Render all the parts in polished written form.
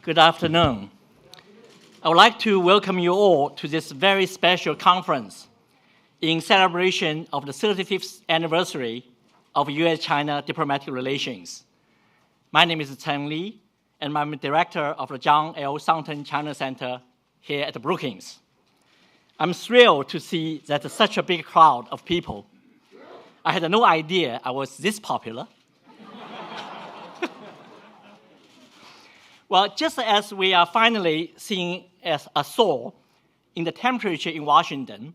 Good afternoon. I would like to welcome you all to this very special conference in celebration of the 35th anniversary of U.S. China diplomatic relations. My name is Chen Li, and I'm the director of the John L. Thornton China Center here at Brookings. I'm thrilled to see that such a big crowd of people. I had no idea I was this popular. Well, just as we are finally seeing a thaw in the temperature in Washington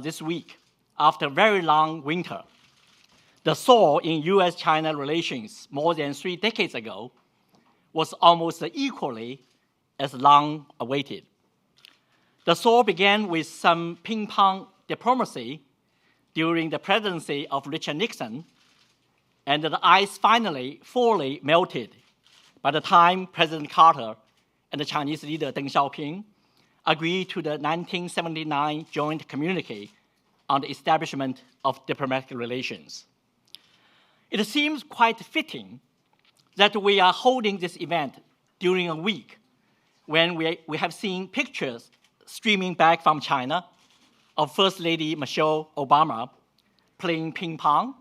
this week, after a very long winter, the thaw in U.S. China relations more than 3 decades ago was almost equally as long awaited. The thaw began with some ping-pong diplomacy during the presidency of Richard Nixon, and the ice finally fully melted by the time President Carter and the Chinese leader Deng Xiaoping agreed to the 1979 joint communique on the establishment of diplomatic relations. It seems quite fitting that we are holding this event during a week when we have seen pictures streaming back from China of First Lady Michelle Obama playing ping pong,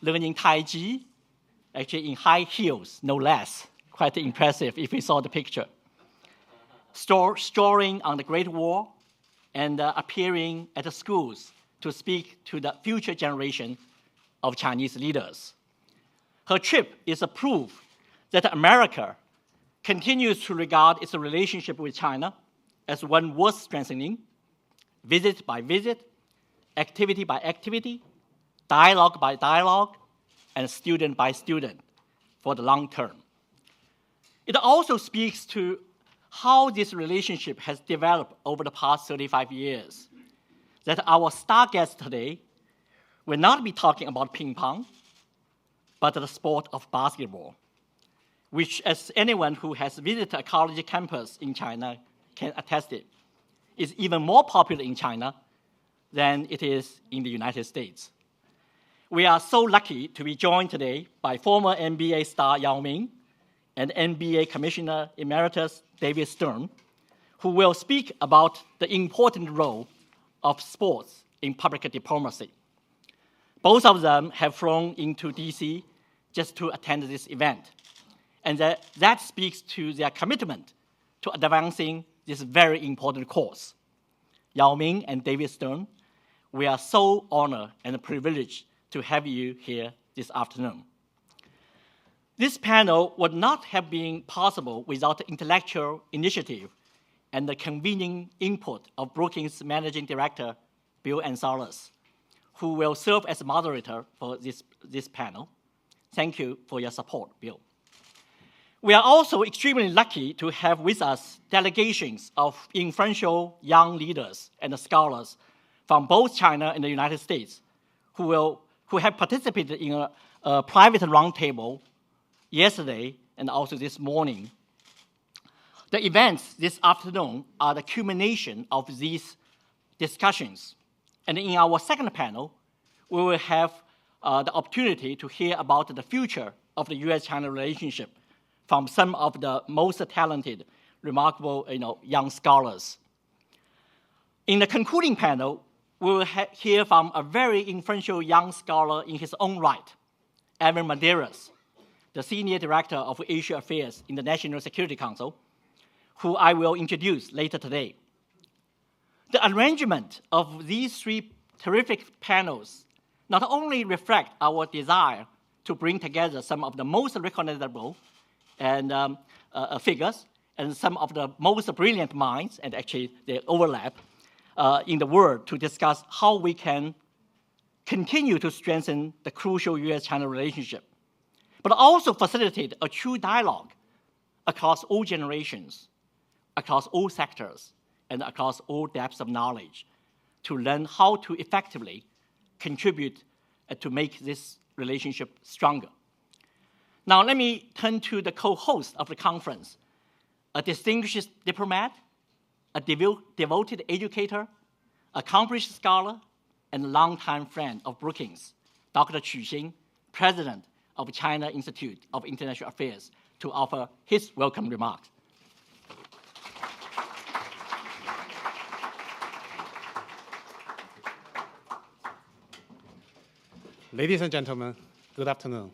learning Tai Chi, actually in high heels, no less. Quite impressive if we saw the picture. Strolling on the Great Wall and appearing at the schools to speak to the future generation of Chinese leaders. Her trip is a proof that America continues to regard its relationship with China as one worth strengthening, visit by visit, activity by activity, dialogue by dialogue, and student by student for the long term. It also speaks to how this relationship has developed over the past 35 years, that our star guest today will not be talking about ping pong, but the sport of basketball, which, as anyone who has visited a college campus in China can attest it, is even more popular in China than it is in the United States. We are so lucky to be joined today by former NBA star Yao Ming and NBA Commissioner Emeritus David Stern, who will speak about the important role of sports in public diplomacy. Both of them have flown into DC just to attend this event, and that speaks to their commitment to advancing this very important cause. Yao Ming and David Stern, we are so honored and privileged to have you here this afternoon. This panel would not have been possible without the intellectual initiative and the convening input of Brookings Managing Director, Bill Ansalas, who will serve as moderator for this panel. Thank you for your support, Bill. We are also extremely lucky to have with us delegations of influential young leaders and scholars from both China and the United States who have participated in a private roundtable yesterday and also this morning. The events this afternoon are the culmination of these discussions. And in our second panel, we will have the opportunity to hear about the future of the U.S.-China relationship from some of the most talented, remarkable young scholars. In the concluding panel, we will hear from a very influential young scholar in his own right, Evan Medeiros, the Senior Director of Asia Affairs in the National Security Council, who I will introduce later today. The arrangement of these 3 terrific panels not only reflect our desire to bring together some of the most recognizable and figures and some of the most brilliant minds, and actually they overlap, in the world to discuss how we can continue to strengthen the crucial U.S.-China relationship, but also facilitate a true dialogue across all generations, across all sectors, and across all depths of knowledge to learn how to effectively contribute to make this relationship stronger. Now let me turn to the co-host of the conference, a distinguished diplomat, a devoted educator, accomplished scholar, and longtime friend of Brookings, Dr. Qu Xin, President of China Institute of International Affairs, to offer his welcome remarks. Ladies and gentlemen, good afternoon.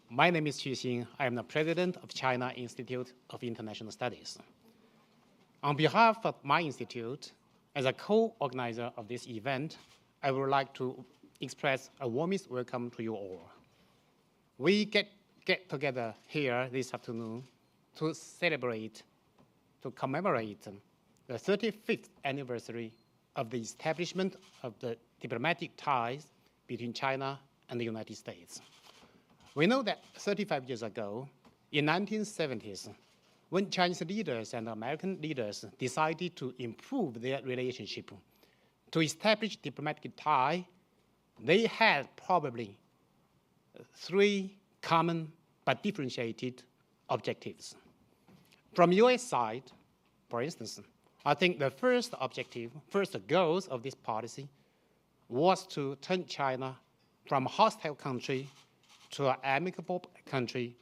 My name is Qu Xin. I am the president of China Institute of International Studies. On behalf of my institute, as a co-organizer of this event, I would like to express a warmest welcome to you all. We get together here this afternoon to celebrate, to commemorate the 35th anniversary of the establishment of the diplomatic ties between China and the United States. We know that 35 years ago, in 1970s, when Chinese leaders and American leaders decided to improve their relationship, to establish diplomatic tie, they had probably three common but differentiated objectives. From U.S. side, for instance, I think the first goals of this policy was to turn China from a hostile country to an amicable country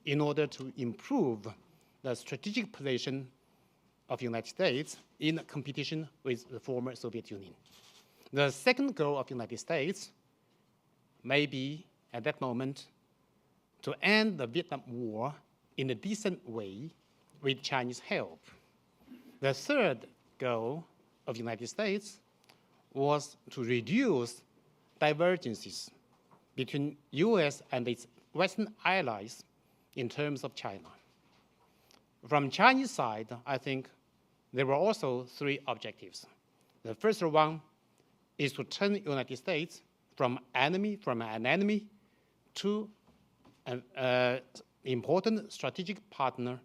in order to improve the strategic position of the United States in competition with the former Soviet Union. The second goal of the United States may be, at that moment, to end the Vietnam War in a decent way with Chinese help. The third goal of the United States was to reduce divergences between U.S. and its Western allies in terms of China. From Chinese side, I think there were also three objectives. The first one is to turn the United States from an enemy to an important strategic partner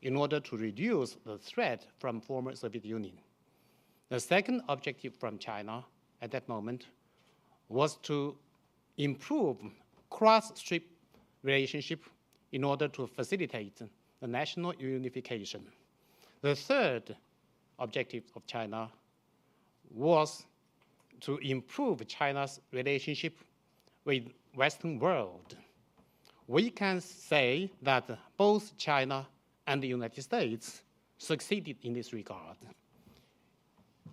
in order to reduce the threat from former Soviet Union. The second objective from China at that moment was to improve cross-strait relationship in order to facilitate the national unification. The third objective of China was to improve China's relationship with Western world. We can say that both China and the United States succeeded in this regard.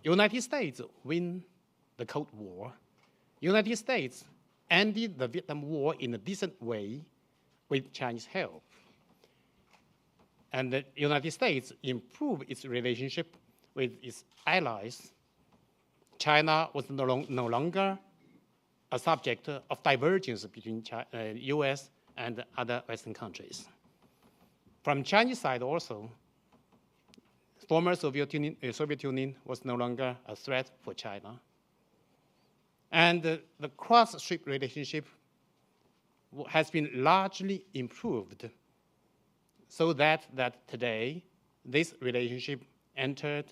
United States win the Cold War. United States ended the Vietnam War in a decent way with Chinese help. And the United States improved its relationship with its allies. China was no longer a subject of divergence between US and other Western countries. From Chinese side also, former Soviet Union was no longer a threat for China. And the cross-strait relationship has been largely improved so that today this relationship entered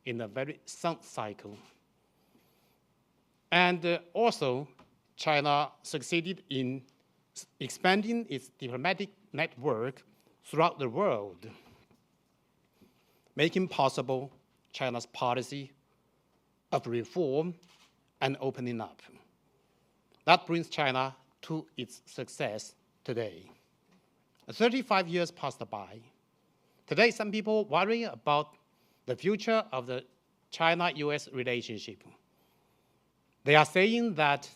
in a very sound cycle. And also, China succeeded in expanding its diplomatic network throughout the world, making possible China's policy of reform and opening up. That brings China to its success today. 35 years passed by. Today, some people worry about the future of the China-US relationship. They are saying that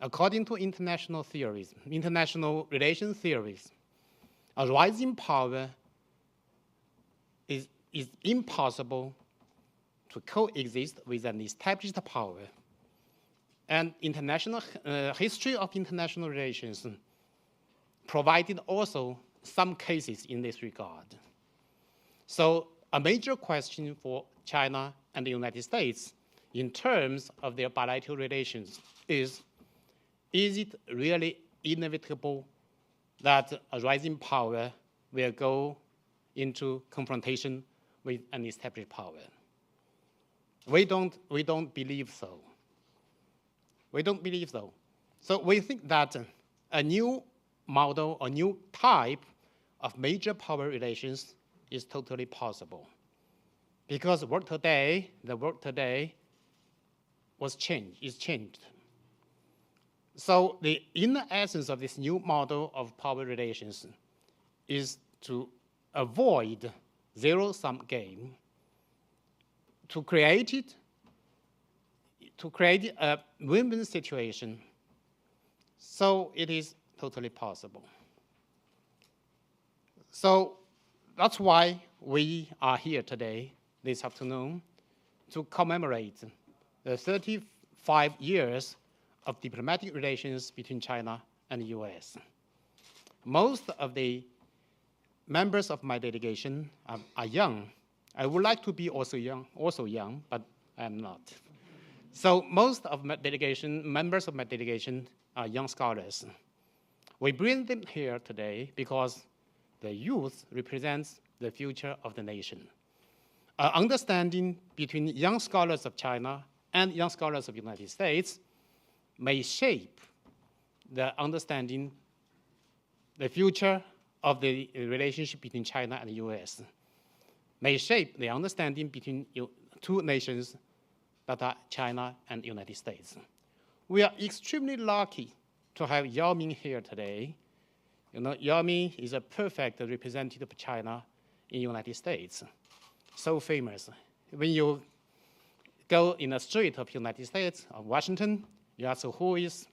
according to international theories, international relations theories, a rising power is impossible to coexist with an established power. And international history of international relations provided also some cases in this regard. So a major question for China and the United States in terms of their bilateral relations is it really inevitable that a rising power will go into confrontation with an established power? We don't believe so. We don't believe so. So we think that a new model, a new type of major power relations is totally possible. Because the world today is changed. So the inner essence of this new model of power relations is to avoid zero-sum game, to create a win-win situation. So it is totally possible. So that's why we are here today, this afternoon, to commemorate the 35 years of diplomatic relations between China and the US. Most of the members of my delegation are young. I would like to be also young, but I'm not. So most of my delegation, members of my delegation are young scholars. We bring them here today because the youth represents the future of the nation. An understanding between young scholars of China and young scholars of the United States may shape the understanding, the future of the relationship between China and the US, may shape the understanding between two nations that are China and the United States. We are extremely lucky to have Yao Ming here today. You know, Yao Ming is a perfect representative of China in the United States. So famous. When you go in the street of the United States, of Washington, you ask who is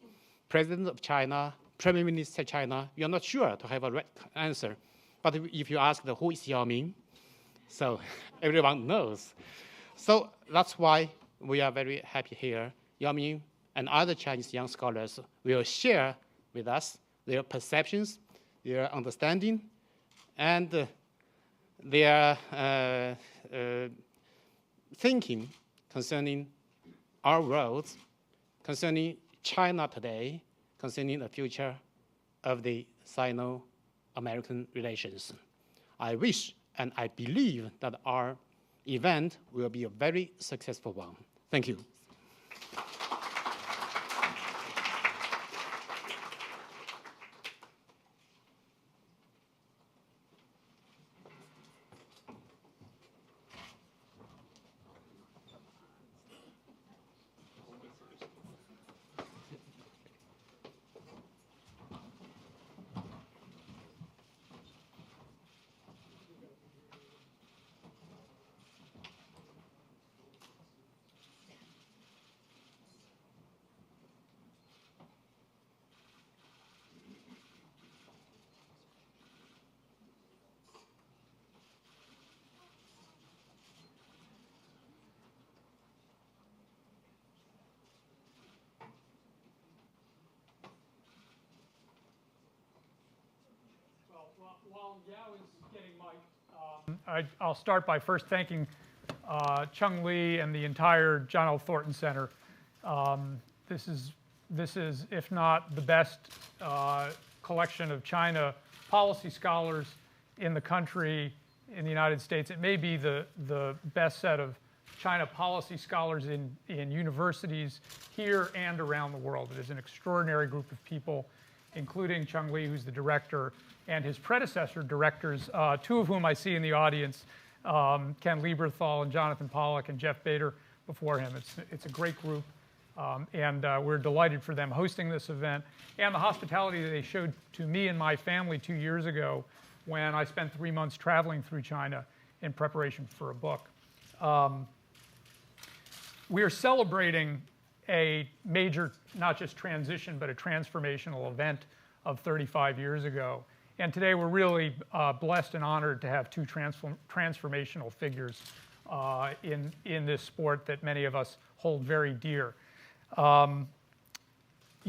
President of China, Prime Minister of China, you're not sure to have a right answer. But if you ask who is Yao Ming, so everyone knows. So that's why we are very happy here. Yao Ming and other Chinese young scholars will share with us their perceptions, their understanding, and their thinking concerning our world, concerning China today, concerning the future of the Sino-American relations. I wish and I believe that our event will be a very successful one. Thank you. While Yao is getting mic'd, I'll start by first thanking Chung Lee and the entire John L. Thornton Center. This is, if not the best collection of China policy scholars in the country, in the United States. It may be the best set of China policy scholars in universities here and around the world. It is an extraordinary group of people, including Chung Lee, who's the director, and his predecessor directors, two of whom I see in the audience, Ken Lieberthal and Jonathan Pollack and Jeff Bader before him. It's a great group, and we're delighted for them hosting this event and the hospitality that they showed to me and my family 2 years ago when I spent 3 months traveling through China in preparation for a book. We are celebrating a major, not just transition, but a transformational event of 35 years ago. And today we're really blessed and honored to have two transformational figures in this sport that many of us hold very dear. You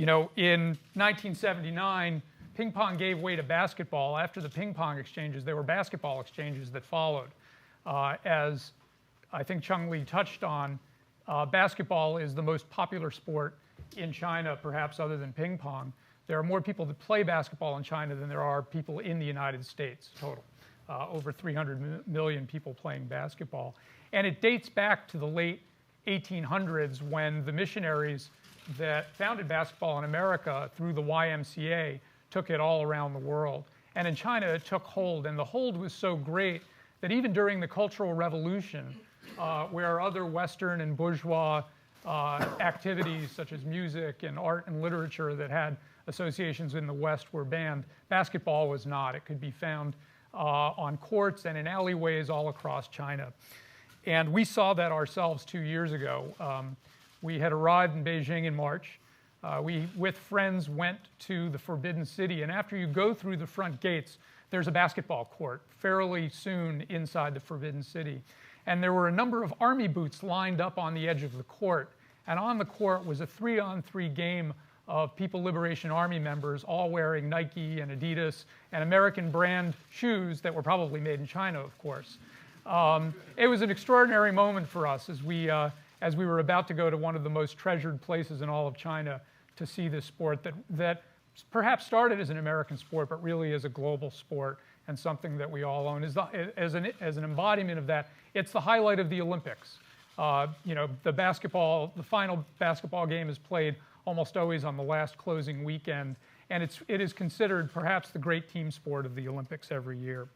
know, in 1979, ping pong gave way to basketball. After the ping pong exchanges, there were basketball exchanges that followed. As I think Chung Lee touched on, basketball is the most popular sport in China, perhaps other than ping pong. There are more people that play basketball in China than there are people in the United States total. Over 300 million people playing basketball. And it dates back to the late 1800s when the missionaries that founded basketball in America through the YMCA took it all around the world. And in China, it took hold. And the hold was so great that even during the Cultural Revolution, where other Western and bourgeois activities such as music and art and literature that had associations in the West were banned, basketball was not. It could be found on courts and in alleyways all across China. And we saw that ourselves 2 years ago. We had arrived in Beijing in March. We, with friends, went to the Forbidden City. And after you go through the front gates, there's a basketball court fairly soon inside the Forbidden City. And there were a number of army booths lined up on the edge of the court. And on the court was a 3-on-3 game of People Liberation Army members, all wearing Nike and Adidas and American brand shoes that were probably made in China, of course. It was an extraordinary moment for us as we were about to go to one of the most treasured places in all of China to see this sport that perhaps started as an American sport, but really is a global sport and something that we all own. As an embodiment of that, it's the highlight of the Olympics. The final basketball game is played almost always on the last closing weekend, and it is considered perhaps the great team sport of the Olympics every year.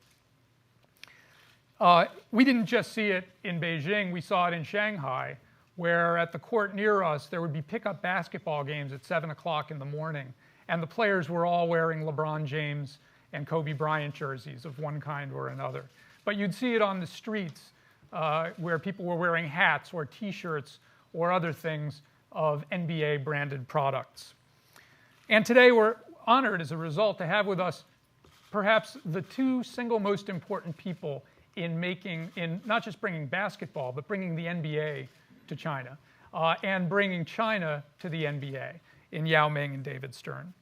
We didn't just see it in Beijing, we saw it in Shanghai, where at the court near us there would be pickup basketball games at 7 o'clock in the morning, and the players were all wearing LeBron James and Kobe Bryant jerseys of one kind or another. But you'd see it on the streets where people were wearing hats or T-shirts or other things of NBA branded products. And today we're honored as a result to have with us perhaps the two single most important people in not just bringing basketball, but bringing the NBA to China and bringing China to the NBA in Yao Ming and David Stern.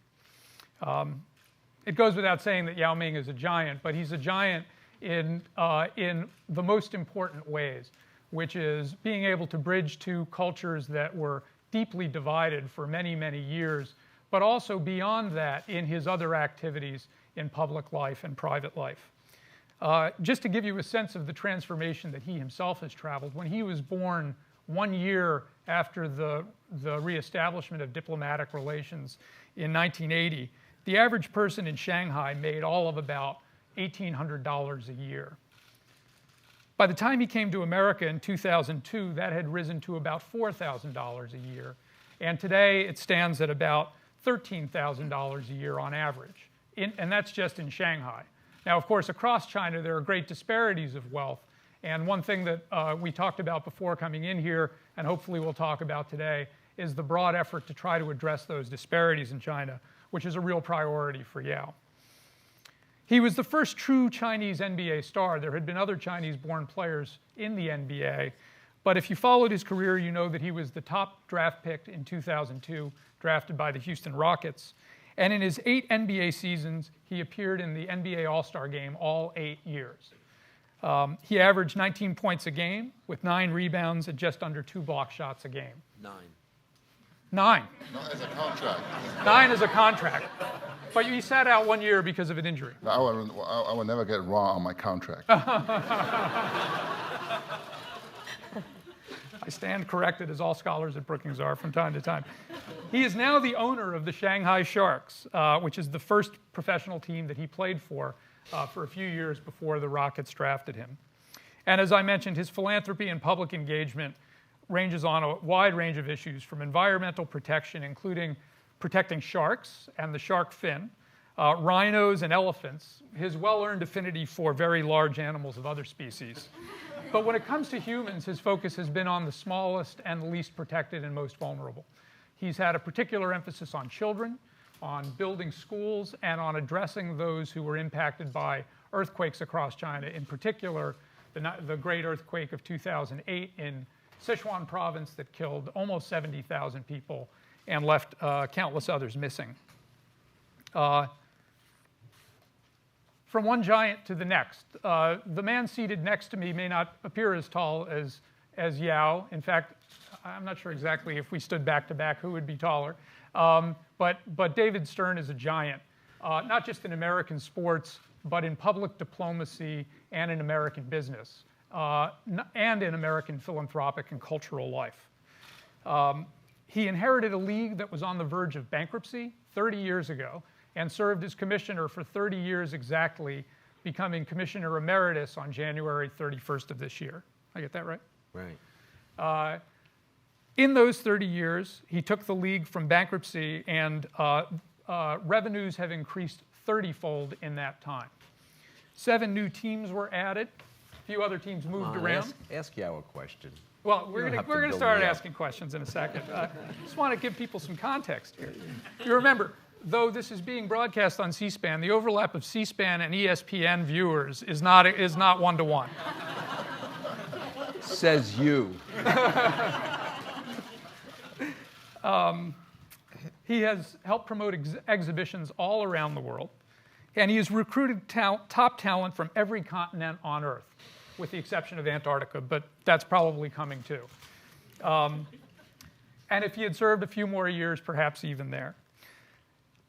It goes without saying that Yao Ming is a giant, but he's a giant in the most important ways, which is being able to bridge two cultures that were deeply divided for many, many years, but also beyond that in his other activities in public life and private life. Just to give you a sense of the transformation that he himself has traveled, when he was born 1 year after the reestablishment of diplomatic relations in 1980, the average person in Shanghai made all of about $1,800 a year. By the time he came to America in 2002, that had risen to about $4,000 a year. And today it stands at about $13,000 a year on average. And that's just in Shanghai. Now, of course, across China, there are great disparities of wealth. And one thing that we talked about before coming in here, and hopefully we'll talk about today, is the broad effort to try to address those disparities in China, which is a real priority for Yao. He was the first true Chinese NBA star. There had been other Chinese-born players in the NBA, but if you followed his career, you know that he was the top draft pick in 2002, drafted by the Houston Rockets. And in his 8 NBA seasons, he appeared in the NBA All-Star game all 8 years. He averaged 19 points a game with 9 rebounds and just under 2 block shots a game. 9. 9. Not as a contract. 9 as a contract. But he sat out 1 year because of an injury. I will never get wrong on my contract. I stand corrected, as all scholars at Brookings are from time to time. He is now the owner of the Shanghai Sharks, which is the first professional team that he played for a few years before the Rockets drafted him. And as I mentioned, his philanthropy and public engagement ranges on a wide range of issues, from environmental protection, including protecting sharks and the shark fin, rhinos and elephants, his well-earned affinity for very large animals of other species. But when it comes to humans, his focus has been on the smallest and the least protected and most vulnerable. He's had a particular emphasis on children, on building schools, and on addressing those who were impacted by earthquakes across China, in particular the great earthquake of 2008 in Sichuan province that killed almost 70,000 people and left countless others missing. From one giant to the next. The man seated next to me may not appear as tall as Yao. In fact, I'm not sure exactly if we stood back to back who would be taller. But David Stern is a giant, not just in American sports, but in public diplomacy and in American business, and in American philanthropic and cultural life. He inherited a league that was on the verge of bankruptcy 30 years ago and served as commissioner for 30 years exactly, becoming commissioner emeritus on January 31st of this year. I get that right? Right. In those 30 years, he took the league from bankruptcy, and revenues have increased 30-fold in that time. 7 new teams were added. A few other teams moved around. Ask Yao a question. Well, we're have to going to build start me up. asking questions in a second. Just want to give people some context here. You remember, though this is being broadcast on C-SPAN, the overlap of C-SPAN and ESPN viewers is not 1-to-1. Says you. He has helped promote exhibitions all around the world, and he has recruited top talent from every continent on Earth, with the exception of Antarctica, but that's probably coming too. And if he had served a few more years, perhaps even there.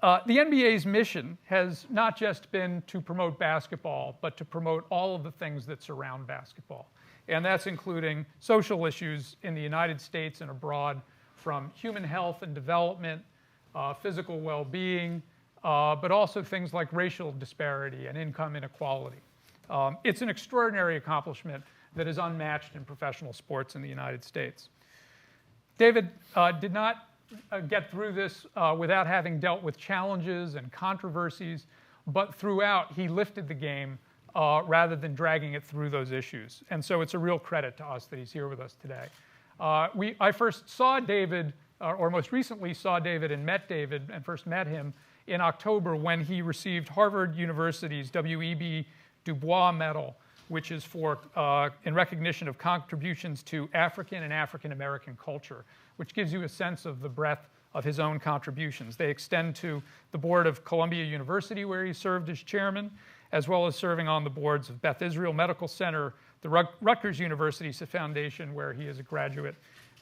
The NBA's mission has not just been to promote basketball, but to promote all of the things that surround basketball. And that's including social issues in the United States and abroad, from human health and development, physical well-being, but also things like racial disparity and income inequality. It's an extraordinary accomplishment that is unmatched in professional sports in the United States. David did not get through this without having dealt with challenges and controversies, but throughout he lifted the game rather than dragging it through those issues. And so it's a real credit to us that he's here with us today. I first saw David, or most recently saw David and met David, and first met him in October when he received Harvard University's W.E.B. Du Bois Medal, which is for in recognition of contributions to African and African American culture, which gives you a sense of the breadth of his own contributions. They extend to the board of Columbia University, where he served as chairman, as well as serving on the boards of Beth Israel Medical Center, the Rutgers University Foundation, where he is a graduate,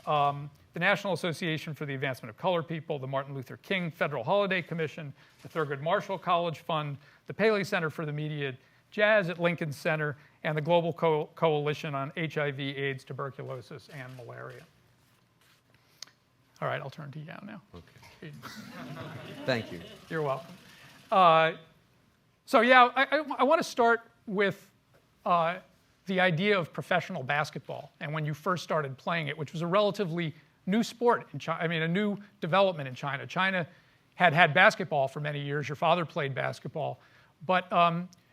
the National Association for the Advancement of Colored People, the Martin Luther King Federal Holiday Commission, the Thurgood Marshall College Fund, the Paley Center for the Media, Jazz at Lincoln Center, and the Global Coalition on HIV, AIDS, Tuberculosis, and Malaria. All right, I'll turn to Yao now. Okay. Thank you. You're welcome. So Yao, I want to start with the idea of professional basketball and when you first started playing it, which was a relatively new sport in China. I mean, a new development in China. China had basketball for many years. Your father played basketball, but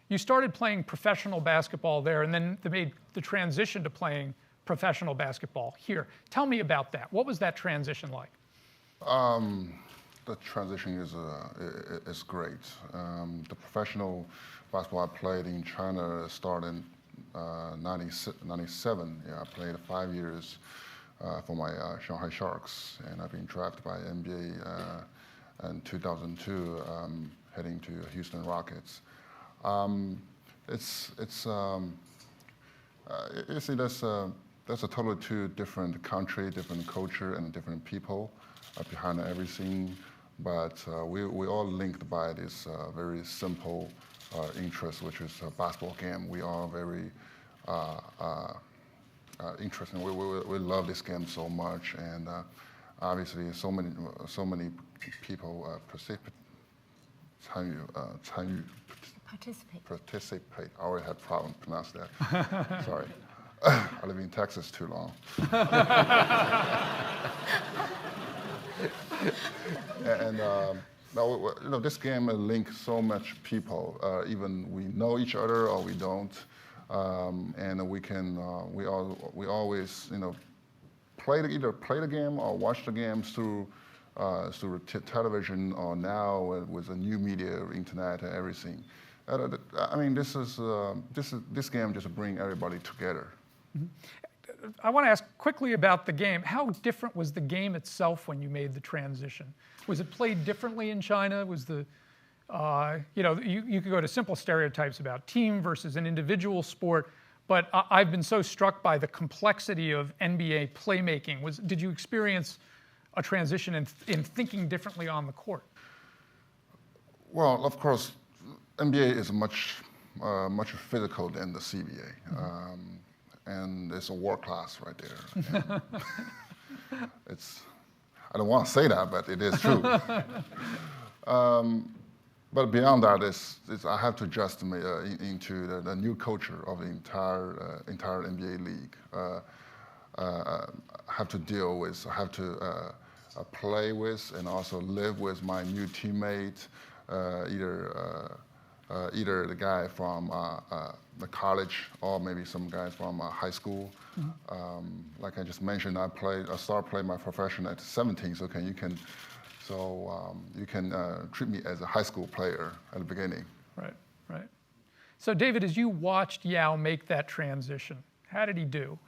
you started playing professional basketball there, and then they made the transition to playing professional basketball here. Tell me about that. What was that transition like? The transition is great. The professional basketball I played in China started in 97. Yeah, I played 5 years for my Shanghai Sharks, and I've been drafted by NBA in 2002, heading to Houston Rockets. You see, that's a totally two different country, different culture, and different people behind everything. But we all linked by this very simple interest, which is a basketball game. We are very interested. We love this game so much, and obviously so many people participate. I already had problems pronouncing that. Sorry. I live in Texas too long. And this game links so much people. Even we know each other or we don't, and we can. We always either play the game or watch the game through television, or now with the new media, internet, and everything. I mean, this game just brings everybody together. Mm-hmm. I want to ask quickly about the game. How different was the game itself when you made the transition? Was it played differently in China? Was the, you could go to simple stereotypes about team versus an individual sport, but I've been so struck by the complexity of NBA playmaking. Did you experience a transition in thinking differently on the court? Well, of course, NBA is much physical than the CBA. And it's a world class right there. I don't want to say that, but it is true. But beyond that, I have to adjust into the new culture of the entire NBA league. I have to deal with, I have to play with, and also live with my new teammate, either either the guy from the college or maybe some guys from high school. Like I just mentioned, I started playing my profession at 17, so you can treat me as a high school player at the beginning. Right, right. So David, as you watched Yao make that transition, how did he do?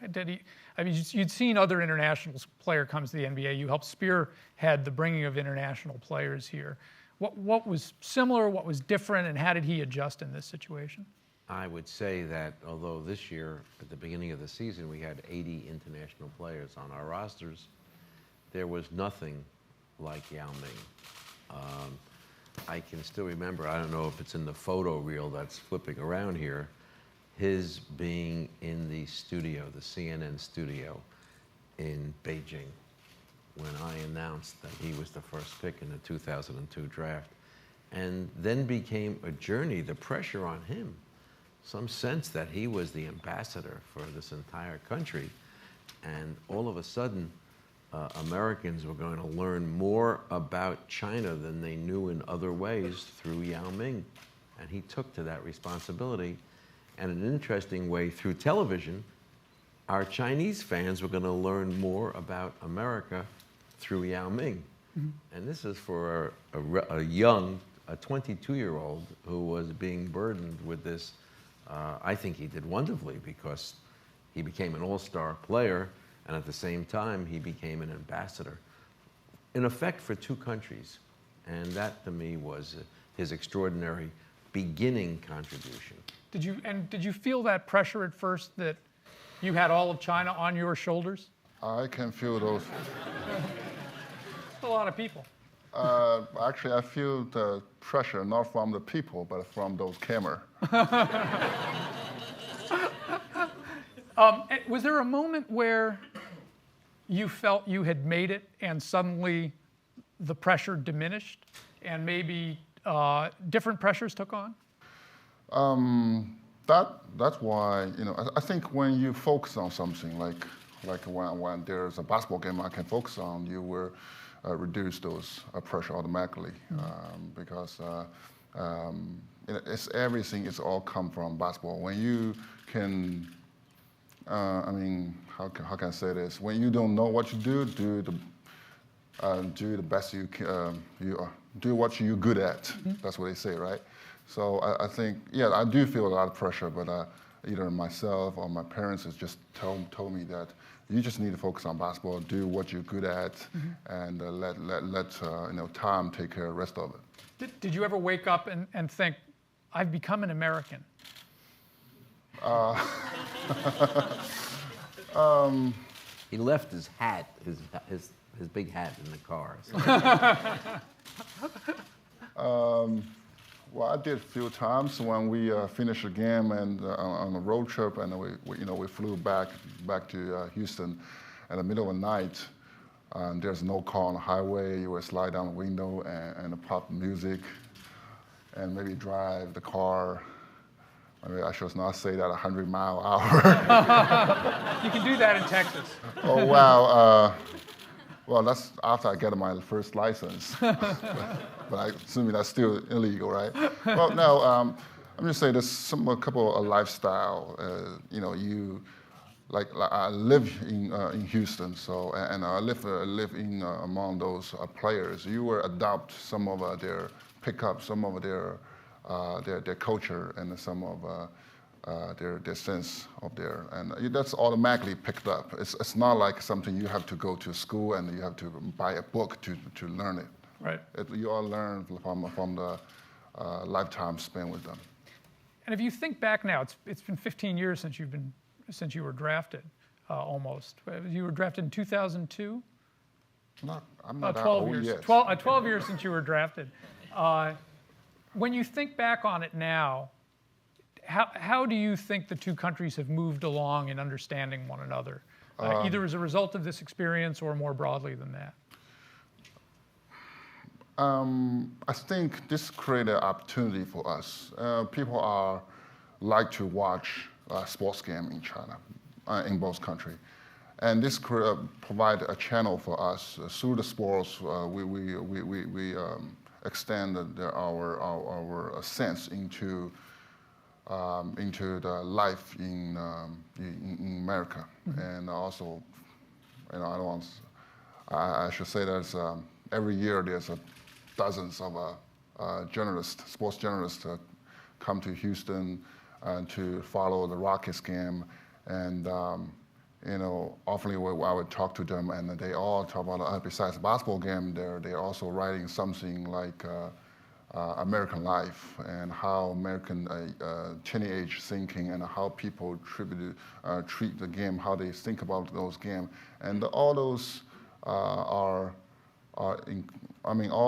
I mean, you'd seen other international player comes to the NBA. You helped spearhead the bringing of international players here. What was similar, what was different, and how did he adjust in this situation? I would say that although this year, at the beginning of the season, we had 80 international players on our rosters, there was nothing like Yao Ming. I can still remember, I don't know if it's in the photo reel that's flipping around here, his being in the studio, the CNN studio in Beijing, when I announced that he was the first pick in the 2002 draft. And then became a journey, the pressure on him, some sense that he was the ambassador for this entire country. And all of a sudden, Americans were going to learn more about China than they knew in other ways through Yao Ming. And he took to that responsibility. And in an interesting way, through television, our Chinese fans were going to learn more about America through Yao Ming. And this is for a young, a 22-year-old who was being burdened with this. I think he did wonderfully because he became an all-star player, and at the same time, he became an ambassador, in effect, for two countries. And that, to me, was his extraordinary beginning contribution. Did you feel that pressure at first that you had all of China on your shoulders? I can feel those. A lot of people. Actually, I feel the pressure not from the people, but from those cameras. Was there a moment where you felt you had made it and suddenly the pressure diminished and maybe different pressures took on? That's why, I think when you focus on something, like when there's a basketball game I can focus on, you will reduce those pressure automatically, because it's everything is all come from basketball. When you can, how can I say this? When you don't know what to do, do the best you can. Do what you're good at. That's what they say, right? So I think, yeah, I do feel a lot of pressure, but either myself or my parents has just told me that you just need to focus on basketball, do what you're good at, and let time take care of the rest of it. Did you ever wake up and think, I've become an American? He left his hat, his big hat in the car. So. Well, I did a few times when we finished the game and on a road trip, and we flew back to Houston in the middle of the night. And there's no car on the highway. You would slide down the window and pop music, and maybe drive the car. I should not say that 100 mile an hour. You can do that in Texas. Oh wow. Well, that's after I get my first license. But I assume that's still illegal, right? Well, no, I'm just saying there's a couple of lifestyle. I live in Houston, so and I live in among those players. You will adopt some of their pickup, some of their culture, and some of their sense of and that's automatically picked up. It's not like something you have to go to school and you have to buy a book to learn it. Right. You all learn from the lifetime spent with them. And if you think back now, it's been 15 years since you were drafted, almost. You were drafted in 2002. I'm not 12 that years. old yet. 12 years since you were drafted. When you think back on it now, how do you think the two countries have moved along in understanding one another, either as a result of this experience or more broadly than that? I think this created an opportunity for us. People like to watch sports game in China, in both countries. And this provide a channel for us through the sports. We extend our sense into the life in America. And also, I don't want. I should say that every year there's dozens of sports journalists come to Houston to follow the Rockets game, and often I would talk to them, and they all talk about besides the basketball game, they're also writing something like American life and how American teenage thinking and how people treat the game, how they think about those games, and all those all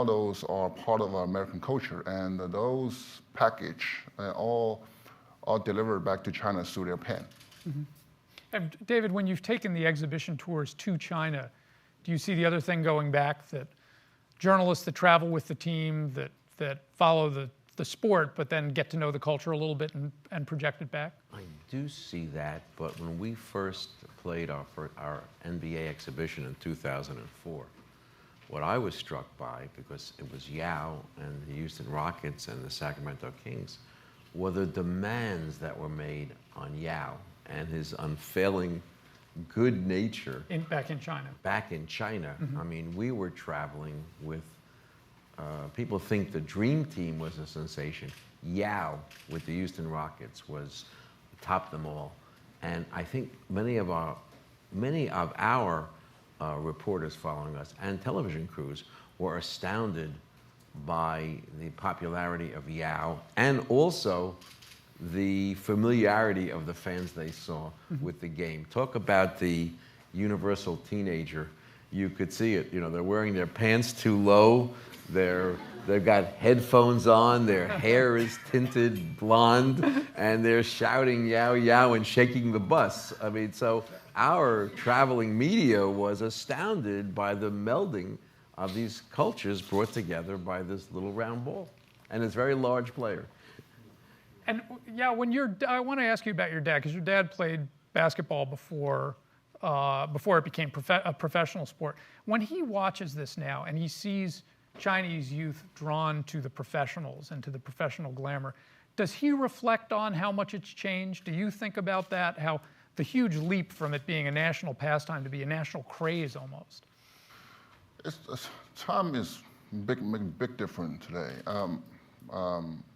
those are part of American culture, and those package all delivered back to China through their pen. Mm-hmm. And David, when you've taken the exhibition tours to China, do you see the other thing going back, that journalists that travel with the team, that follow the sport, but then get to know the culture a little bit and project it back? I do see that, but when we first played our NBA exhibition in 2004, what I was struck by, because it was Yao and the Houston Rockets and the Sacramento Kings, were the demands that were made on Yao and his unfailing good nature. Back in China. Back in China. Mm-hmm. I mean, we were traveling with, people think the Dream Team was a sensation. Yao with the Houston Rockets topped them all. And I think many of our reporters following us and television crews were astounded by the popularity of Yao and also the familiarity of the fans they saw with the game. Talk about the universal teenager. You could see it. They're wearing their pants too low. They've got headphones on. Their hair is tinted blonde, and they're shouting "Yao Yao" and shaking the bus. I mean, so our traveling media was astounded by the melding of these cultures brought together by this little round ball and this very large player. And yeah, I want to ask you about your dad, because your dad played basketball before it became a professional sport. When he watches this now and he sees Chinese youth drawn to the professionals and to the professional glamour, does he reflect on how much it's changed? Do you think about that, how the huge leap from it being a national pastime to be a national craze almost? Time is big different today.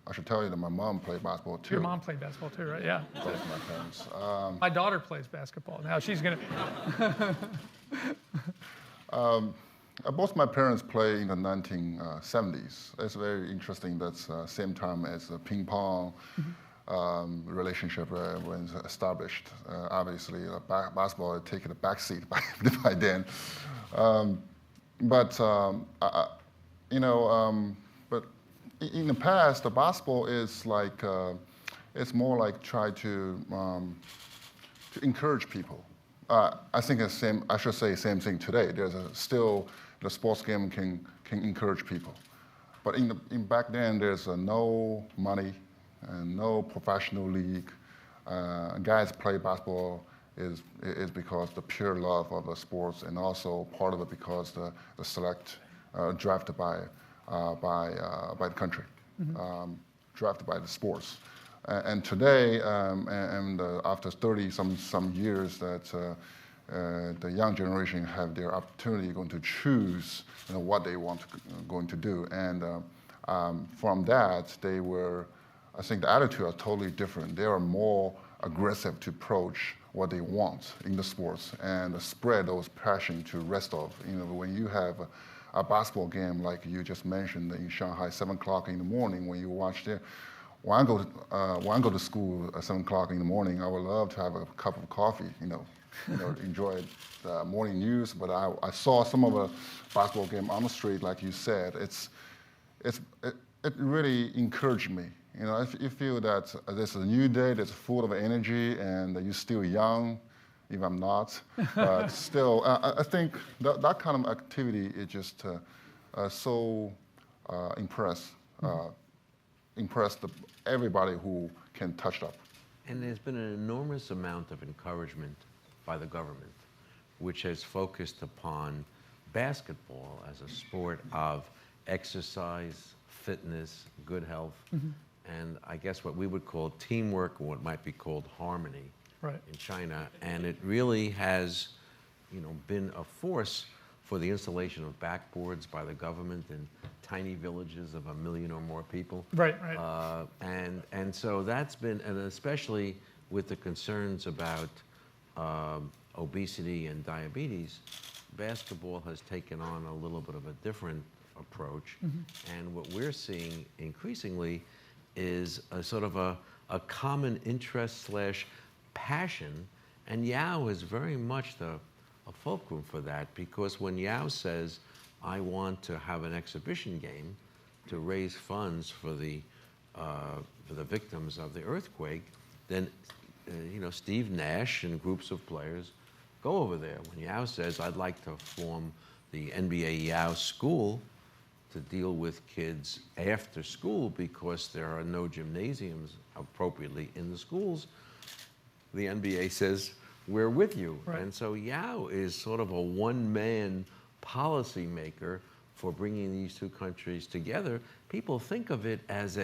I should tell you that my mom played basketball too. Your mom played basketball too, right? Yeah. Both my parents. My daughter plays basketball. Now she's going to... Both my parents played in the 1970s. It's very interesting. That's same time as the ping pong relationship was established. Obviously, basketball had taken a backseat by then. But in the past, the basketball is like it's more like try to encourage people. I think it's same. I should say same thing today. There's still the sports game can encourage people, but in back then there's no money and no professional league. Guys play basketball is because the pure love of the sports, and also part of it because the select drafted by the country, drafted by the sports. And today, after 30 some years, that the young generation have their opportunity going to choose what they want going to do, and from that I think the attitude are totally different. They are more aggressive to approach what they want in the sports and spread those passion to rest of. When you have a basketball game like you just mentioned in Shanghai, 7 o'clock in the morning, when you watch there. When I go to school at 7 o'clock in the morning, I would love to have a cup of coffee, enjoy the morning news. But I saw some of the basketball game on the street, like you said. It really encouraged me. If you feel that there's a new day that's full of energy and you're still young, if I'm not, but still, I think that kind of activity is just so impressed everybody who can touch up. And there's been an enormous amount of encouragement by the government, which has focused upon basketball as a sport of exercise, fitness, good health, and I guess what we would call teamwork, or what might be called harmony in China. And it really has, been a force for the installation of backboards by the government in tiny villages of 1 million or more people. Right. And so that's been, and especially with the concerns about obesity and diabetes, basketball has taken on a little bit of a different approach. And what we're seeing increasingly is a sort of a common interest / passion. And Yao is very much a fulcrum for that, because when Yao says, I want to have an exhibition game to raise funds for the victims of the earthquake, then Steve Nash and groups of players go over there. When Yao says, I'd like to form the NBA Yao School to deal with kids after school because there are no gymnasiums appropriately in the schools, the NBA says, we're with you. Right. And so Yao is sort of a one-man policy maker for bringing these two countries together. People think of it as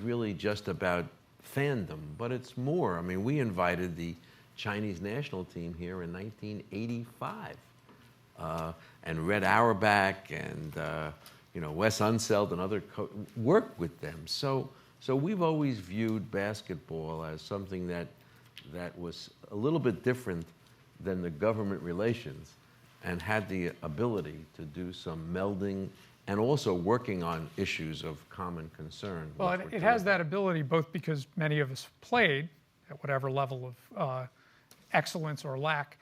really just about fandom, but it's more. I mean, we invited the Chinese national team here in 1985, and Red Auerbach and Wes Unseld and other worked with them. So we've always viewed basketball as something that was a little bit different than the government relations, and had the ability to do some melding and also working on issues of common concern. Well, it has that ability both because many of us played at whatever level of excellence or lack,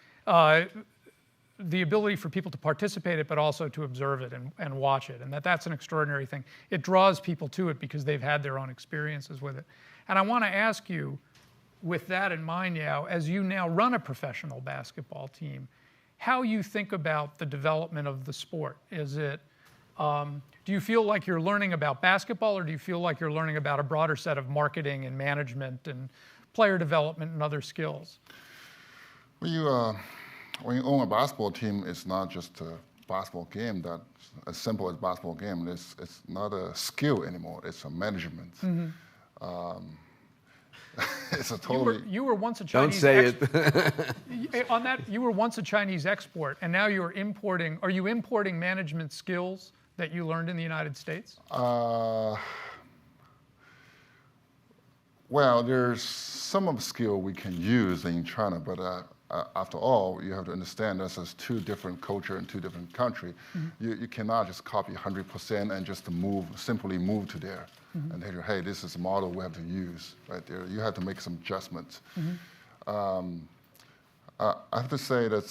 the ability for people to participate in it, but also to observe it and watch it, and that's an extraordinary thing. It draws people to it because they've had their own experiences with it. And I want to ask you, with that in mind, Yao, as you now run a professional basketball team, how you think about the development of the sport. Is it, do you feel like you're learning about basketball, or do you feel like you're learning about a broader set of marketing and management and player development and other skills? When you own a basketball team, it's not just a basketball game that's as simple as basketball game. It's not a skill anymore. It's a management. It's a totally. You were once a Chinese. Don't say it. On that, you were once a Chinese export, and now you're importing. Are you importing management skills that you learned in the United States? Well, there's some of the skill we can use in China, but after all, you have to understand there's two different culture in two different countries. You cannot just copy 100% and just simply move to there. And say, hey, this is a model we have to use right there. You have to make some adjustments. I have to say that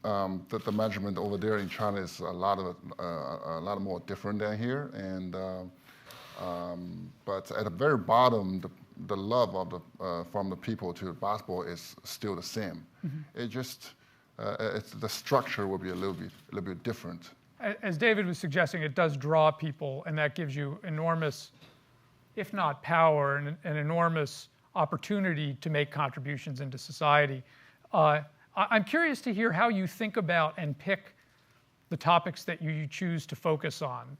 the management over there in China is a lot more different than here. And but at the very bottom, the love of from the people to basketball is still the same. It just the structure will be a little bit different. As David was suggesting, it does draw people, and that gives you enormous, if not power, an enormous opportunity to make contributions into society. I'm curious to hear how you think about and pick the topics that you choose to focus on,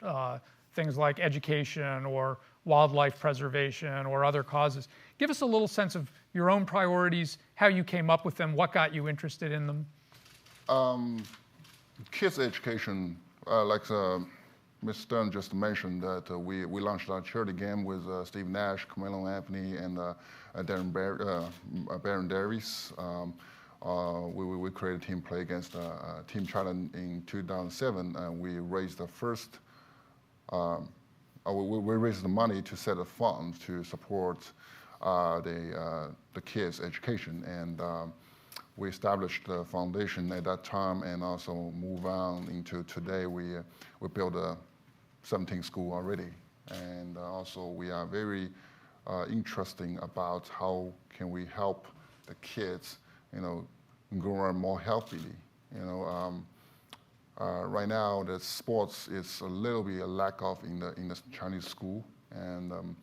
things like education or wildlife preservation or other causes. Give us a little sense of your own priorities, how you came up with them, what got you interested in them. Kids' education, like Ms. Stern just mentioned, that we launched our charity game with Steve Nash, Carmelo Anthony, and Baron Davies. We created a team play against Team China in 2007, and we raised the first. We raised the money to set a fund to support the kids' education, and we established the foundation at that time, and also move on into today. We built a 17 school already, and also we are very interesting about how can we help the kids, grow more healthily. Right now, the sports is a little bit a lack of in the Chinese school, and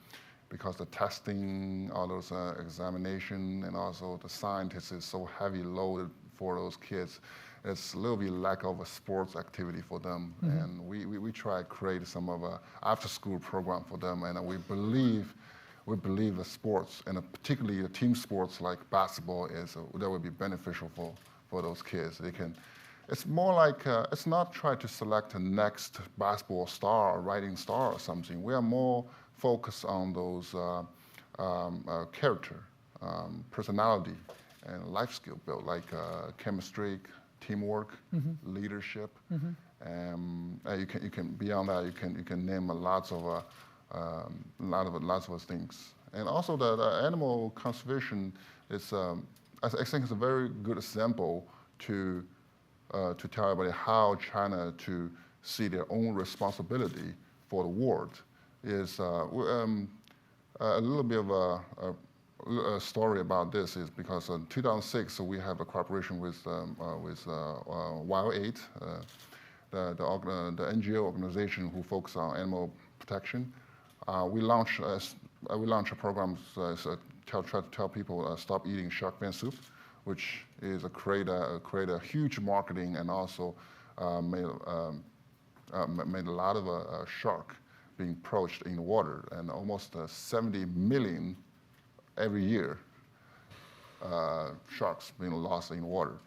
because the testing, all those examination, and also the scientists is so heavy loaded for those kids, it's a little bit lack of a sports activity for them. And we try to create some of a after-school program for them. And we believe the sports, and particularly the team sports like basketball, that would be beneficial for those kids. It's more like, it's not trying to select a next basketball star or writing star or something. We are more focused on those character, personality, and life skill build, like chemistry, teamwork, leadership. You can beyond that, you can name lots of things. And also the animal conservation is, I think, it's a very good example to tell everybody how China to see their own responsibility for the world. Is a little bit of a story about this is because in 2006 we have a cooperation with Wild8, the NGO organization who focuses on animal protection. We launched a program to try to tell people stop eating shark fin soup, which is create a huge marketing, and also made a lot of shark being approached in the water, and almost 70 million every year sharks being lost in water.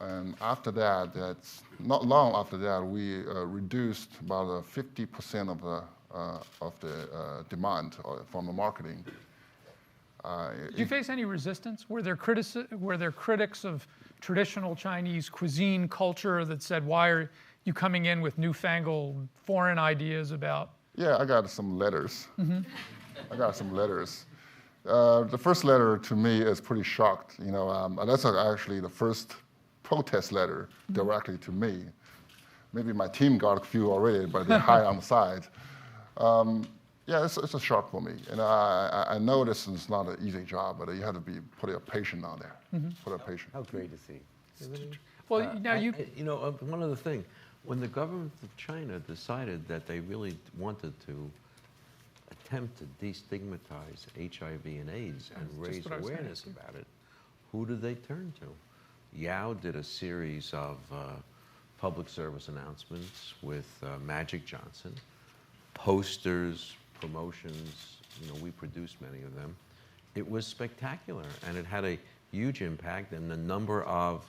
And after that, that's not long after that, we reduced about 50% of the demand from the marketing. Did you face any resistance? Were there critics of traditional Chinese cuisine culture that said, why are you coming in with newfangled foreign ideas about? Yeah, I got some letters. I got some letters. The first letter to me is pretty shocked. That's actually the first protest letter directly to me. Maybe my team got a few already, but they're high on the side. Yeah, it's a shock for me. And I know this is not an easy job, but you have to put a patient on there. Put a patient. How great to see. Well, now one other thing. When the government of China decided that they really wanted to attempt to destigmatize HIV and AIDS and raise awareness about it, who did they turn to? Yao did a series of public service announcements with Magic Johnson, posters, promotions. We produced many of them. It was spectacular, and it had a huge impact, and the number of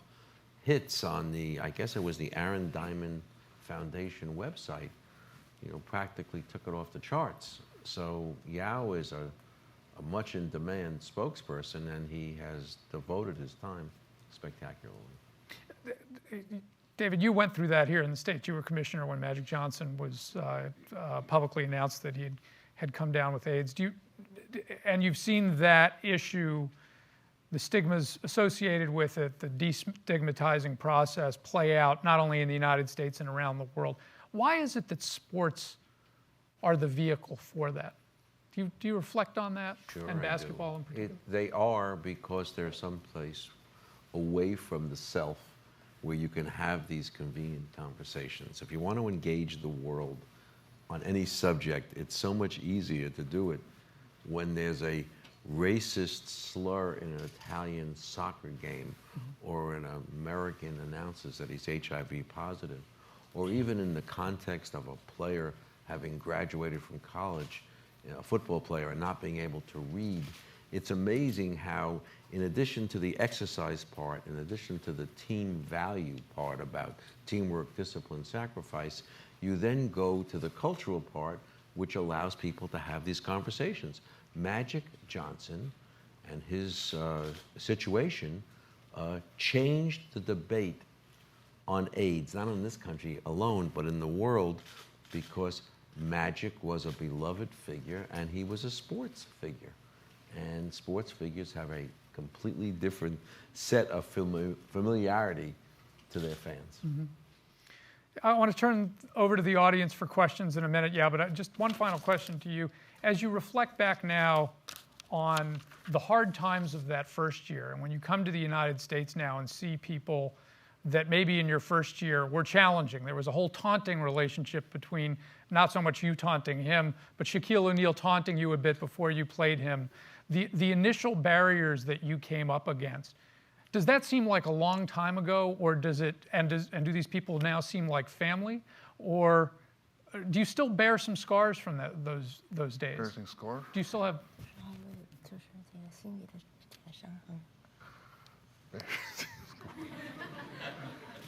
hits on I guess it was the Aaron Diamond Foundation website, practically took it off the charts. So Yao is a much in demand spokesperson, and he has devoted his time spectacularly. David, you went through that here in the States. You were commissioner when Magic Johnson was publicly announced that he had come down with AIDS. And you've seen that issue, the stigmas associated with it, the destigmatizing process play out not only in the United States and around the world. Why is it that sports are the vehicle for that? Do you reflect on that? Sure, and basketball in particular? They are, because they're someplace away from the self where you can have these convenient conversations. If you want to engage the world on any subject, it's so much easier to do it when there's a racist slur in an Italian soccer game, or an American announces that he's HIV positive, or even in the context of a player having graduated from college, a football player, and not being able to read. It's amazing how, in addition to the exercise part, in addition to the team value part about teamwork, discipline, sacrifice, you then go to the cultural part, which allows people to have these conversations. Magic Johnson and his situation changed the debate on AIDS, not in this country alone, but in the world, because Magic was a beloved figure and he was a sports figure. And sports figures have a completely different set of familiarity to their fans. I want to turn over to the audience for questions in a minute, but just one final question to you. As you reflect back now on the hard times of that first year, and when you come to the United States now and see people that maybe in your first year were challenging, there was a whole taunting relationship between not so much you taunting him, but Shaquille O'Neal taunting you a bit before you played him. The initial barriers that you came up against, Does that seem like a long time ago, or does it? And do these people now seem like family, or do you still bear some scars from those days? Embarrassing score? Do you still have? 就是这个心里的这个伤痕。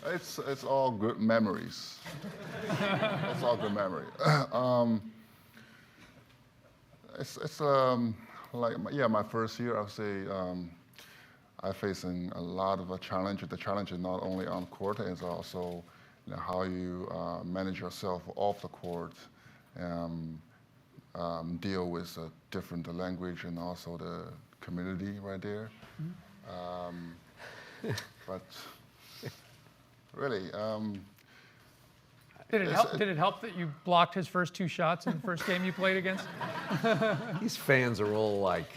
It's all good memories. It's all good memory. It's like my first year. I would say I facing a lot of a challenge. The challenge is not only on court, it's also how you manage yourself off the court, deal with a different language and also the community right there. But really, Did it help that you blocked his first 2 shots in the first game you played against? These fans are all alike.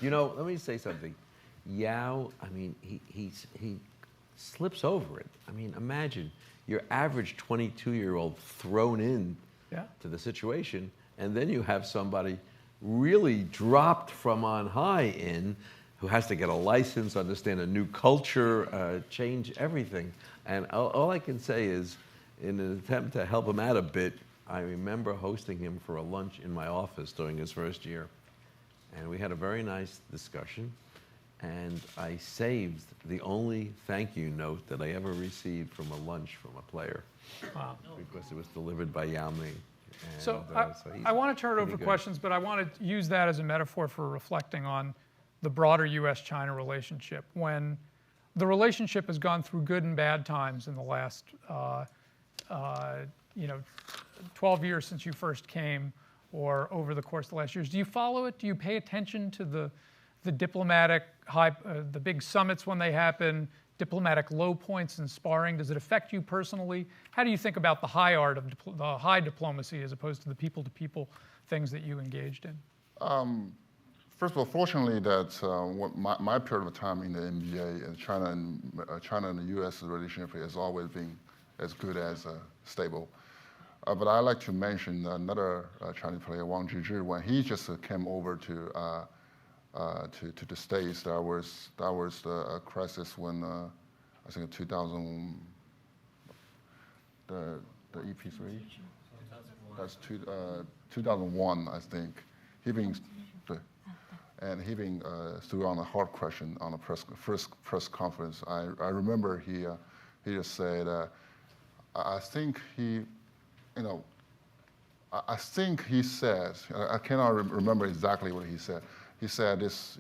You know, let me say something. Yao, I mean, he slips over it. I mean, imagine your average 22-year-old thrown in to the situation, and then you have somebody really dropped from on high in, who has to get a license, understand a new culture, change everything. And all I can say is, in an attempt to help him out a bit, I remember hosting him for a lunch in my office during his first year. And we had a very nice discussion. And I saved the only thank you note that I ever received from a lunch from a player. Wow. Because it was delivered by Yao Ming. And, So he's I want to turn it over pretty for good. questions, but I want to use that as a metaphor for reflecting on the broader U.S.-China relationship. When the relationship has gone through good and bad times in the last 12 years since you first came, or over the course of the last years, do you follow it? Do you pay attention to the diplomatic the big summits when they happen, diplomatic low points in sparring? Does it affect you personally? How do you think about the high art of the high diplomacy as opposed to the people-to-people things that you engaged in? First of all, fortunately, that my period of time in the NBA and China and the U.S. relationship has always been as good as stable. But I like to mention another Chinese player, Wang Zhizhi. When he just came over to the States, that was a crisis when I think 2000 the EP3. That's 2001, I think. He being threw on a hard question on the first press conference. I remember he just said, I think he says, I cannot remember exactly what he said. He said this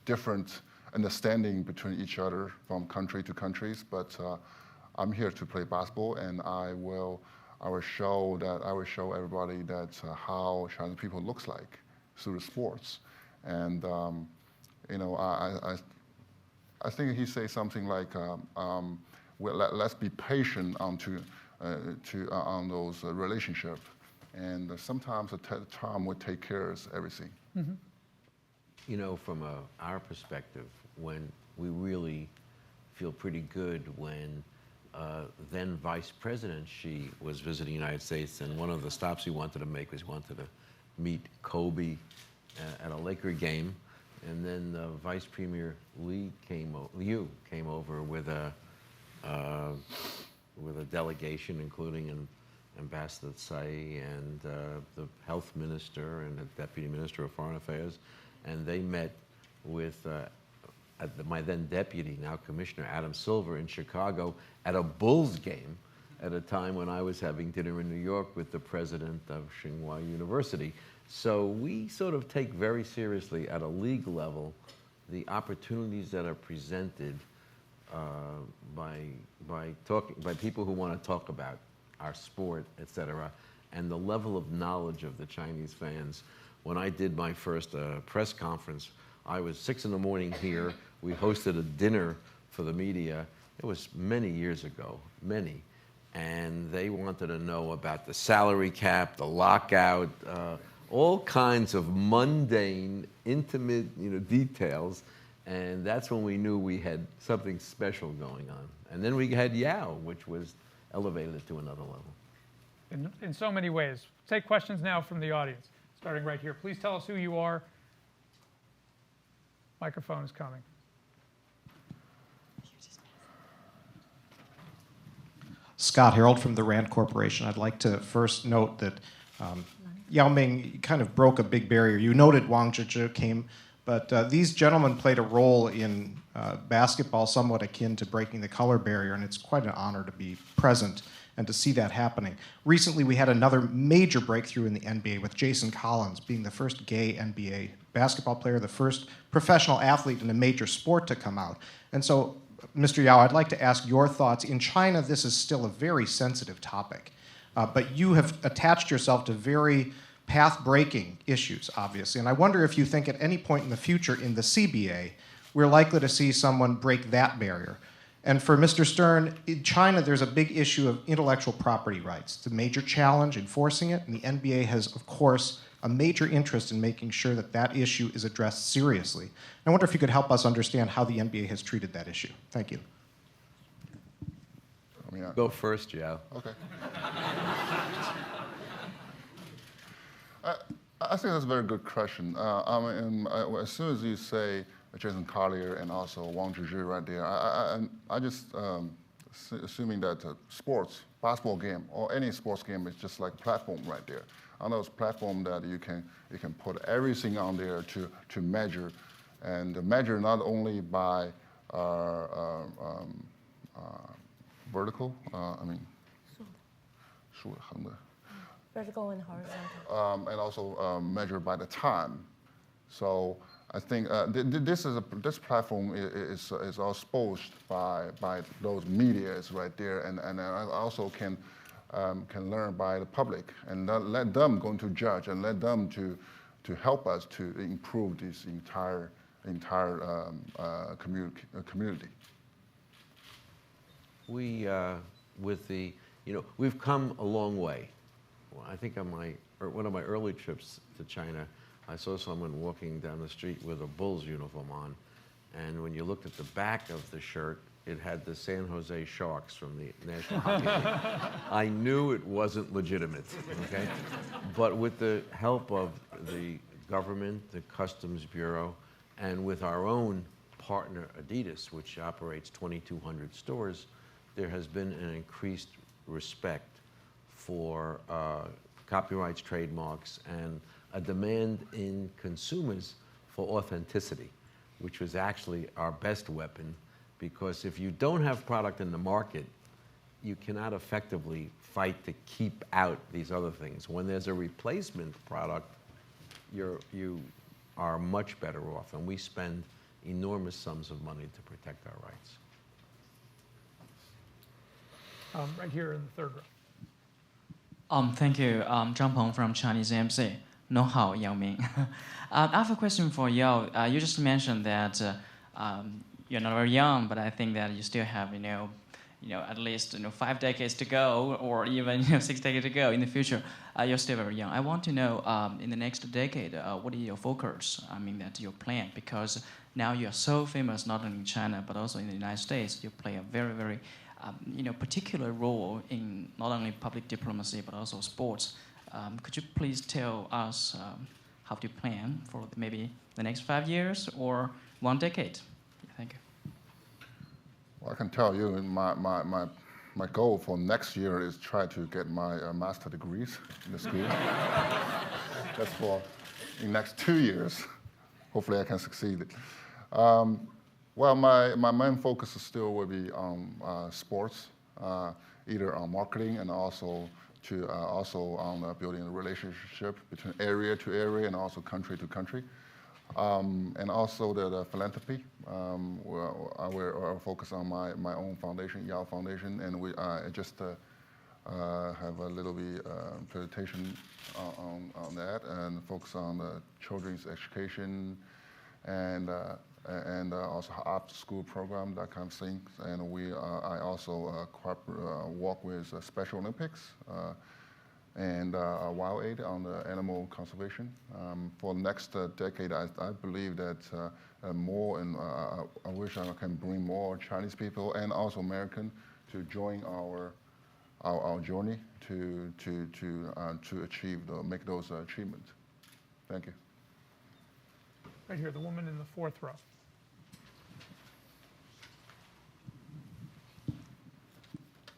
different understanding between each other from country to countries, but I'm here to play basketball, and I will show everybody that how Chinese people looks like through the sports. And I think he said something like, let's be patient on those relationships, and sometimes the time will take care of everything. Mm-hmm. You know, from our perspective, when we really feel pretty good when then Vice President Xi was visiting the United States, and one of the stops he wanted to make was he wanted to meet Kobe at a Laker game, and then Vice Premier Liu came over with a delegation, including Ambassador Tsai and the Health Minister and the Deputy Minister of Foreign Affairs, and they met with my then deputy, now Commissioner Adam Silver in Chicago at a Bulls game at a time when I was having dinner in New York with the president of Tsinghua University. So we sort of take very seriously at a league level the opportunities that are presented by people who want to talk about our sport, et cetera, and the level of knowledge of the Chinese fans. When I did my first press conference, I was 6 in the morning here. We hosted a dinner for the media. It was many years ago, many. And they wanted to know about the salary cap, the lockout, all kinds of mundane, intimate, details. And that's when we knew we had something special going on. And then we had Yao, which was elevated to another level. In so many ways. Take questions now from the audience, starting right here. Please tell us who you are. Microphone is coming. Scott Harold from the Rand Corporation. I'd like to first note that Yao Ming kind of broke a big barrier. You noted Wang Zhizhi came, but these gentlemen played a role in basketball somewhat akin to breaking the color barrier, and it's quite an honor to be present and to see that happening. Recently, we had another major breakthrough in the NBA with Jason Collins being the first gay NBA basketball player, the first professional athlete in a major sport to come out. And so, Mr. Yao, I'd like to ask your thoughts. In China, this is still a very sensitive topic, but you have attached yourself to very path-breaking issues, obviously. And I wonder if you think at any point in the future in the CBA, we're likely to see someone break that barrier. And for Mr. Stern, in China, there's a big issue of intellectual property rights. It's a major challenge enforcing it, and the NBA has, of course, a major interest in making sure that that issue is addressed seriously. And I wonder if you could help us understand how the NBA has treated that issue. Thank you. Go first, Yao. Okay. I think that's a very good question. As soon as you say Jason Collier and also Wang Zhizhi right there, I just assuming that sports, basketball game or any sports game is just like a platform right there. On those platforms that you can put everything on there to measure, and measure not only by vertical, vertical and horizontal. and also measured by the time. So I think this platform is all exposed by those medias right there, and I also can learn by the public, and let them go to judge and let them to help us to improve this entire community. We've come a long way. Well, I think on one of my early trips to China, I saw someone walking down the street with a Bulls uniform on, and when you looked at the back of the shirt, it had the San Jose Sharks from the National Hockey League. I knew it wasn't legitimate, okay? But with the help of the government, the Customs Bureau, and with our own partner Adidas, which operates 2,200 stores, there has been an increased respect for copyrights, trademarks, and a demand in consumers for authenticity, which was actually our best weapon, because if you don't have product in the market, you cannot effectively fight to keep out these other things. When there's a replacement product, you are much better off, and we spend enormous sums of money to protect our rights. Right here in the third row. Thank you. Zhang Peng from Chinese MC. 侬好, Yao Ming. I have a question for Yao. You just mentioned that you're not very young, but I think that you still have, at least 5 decades to go, or even 6 decades to go in the future. You're still very young. I want to know in the next decade, what is your focus? That your plan, because now you are so famous not only in China but also in the United States. You play a very, very particular role in not only public diplomacy but also sports. Could you please tell us how to plan for maybe the next 5 years or 1 decade? Thank you. Well, I can tell you, my goal for next year is try to get my master degrees in the school. That's for in next 2 years. Hopefully, I can succeed. Well, my main focus still will be on sports, either on marketing and also on building a relationship between area to area and also country to country, and also the philanthropy. I will focus on my own foundation, Yao Foundation, and I just have a little bit presentation on that, and focus on children's education and also after-school program, that kind of thing. And I also work with Special Olympics and Wild Aid on the animal conservation. For next decade, I believe that more, and I wish I can bring more Chinese people and also American to join our journey to achieve make those achievements. Thank you. Right here, the woman in the fourth row.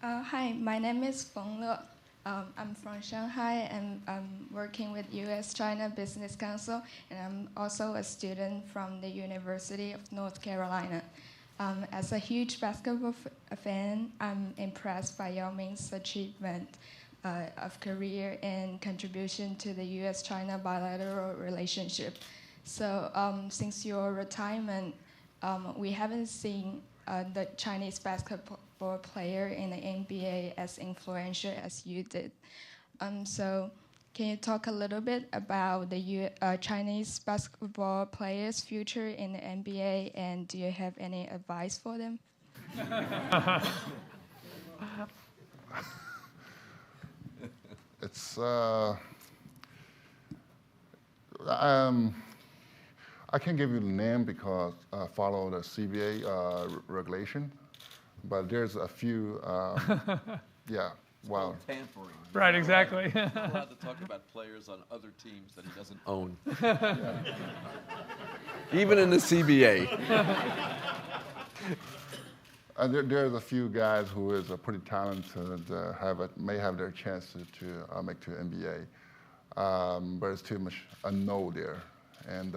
Hi, my name is Feng Le. I'm from Shanghai and I'm working with U.S. China Business Council, and I'm also a student from the University of North Carolina. As a huge basketball fan, I'm impressed by Yao Ming's achievement of career and contribution to the U.S. China bilateral relationship. So since your retirement, we haven't seen the Chinese basketball player in the NBA as influential as you did. So can you talk a little bit about the Chinese basketball players' future in the NBA, and do you have any advice for them? It's I can't give you the name because follow the CBA regulation, but there's a few. Yeah, wow. Tampering. Right, exactly. He's not allowed to talk about players on other teams that he doesn't own. Even in the CBA. There's a few guys who is pretty talented, may have their chance to make to NBA, but it's too much unknown there, and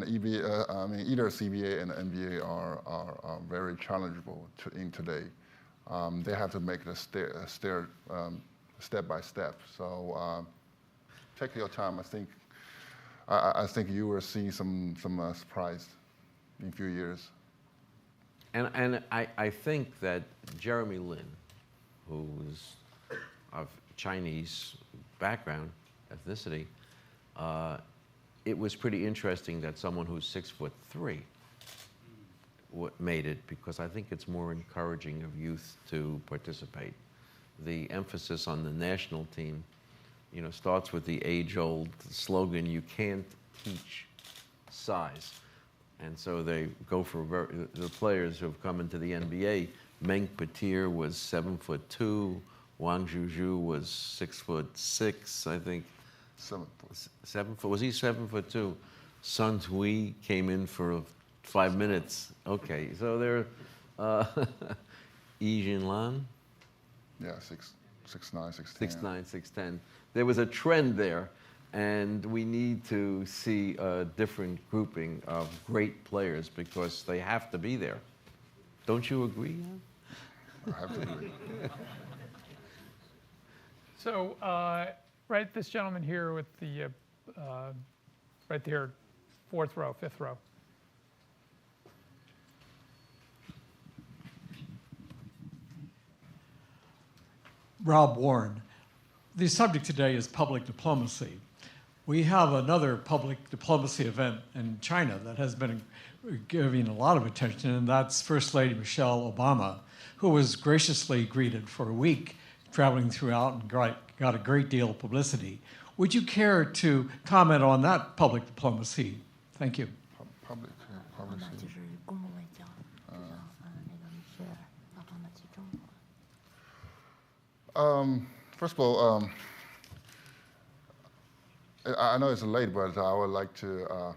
EBA, I mean either CBA and NBA are very challengeable in today. They have to make the step by step. So take your time. I think you will see some surprise in a few years. And I think that Jeremy Lin, who's of Chinese background, ethnicity, it was pretty interesting that someone who's 6'3" made it, because I think it's more encouraging of youth to participate. The emphasis on the national team, starts with the age-old slogan, you can't teach size. And so they go for the players who have come into the NBA. Meng Patir was 7'2", Wang Zhuzhu was 6'6", I think. 7 foot. Was he 7'2"? Sun Hui came in for 5 minutes. Okay, so there, Yi Jinlan. Yeah, 6'9", 6'10". 6'9", 6'10". There was a trend there, and we need to see a different grouping of great players because they have to be there. Don't you agree? I have to agree. So, right, this gentleman here with the, right there, fourth row, fifth row. Rob Warren. The subject today is public diplomacy. We have another public diplomacy event in China that has been giving a lot of attention, and that's First Lady Michelle Obama, who was graciously greeted for a week, traveling throughout and got a great deal of publicity. Would you care to comment on that public diplomacy? Thank you. Public 就是公共外交，那个是奥巴马去中国。 First of all, I know it's late, but I would like to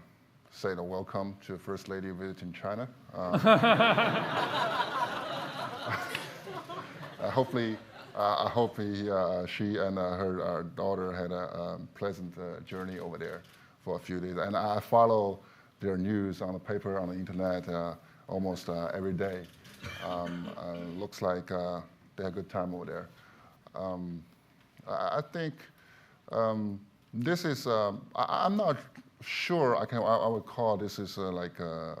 say the welcome to First Lady visiting China. Hopefully, she and her daughter had a pleasant journey over there for a few days. And I follow their news on the paper, on the internet, almost every day. Looks like they had a good time over there. I think this is, I'm not sure I would call this is like a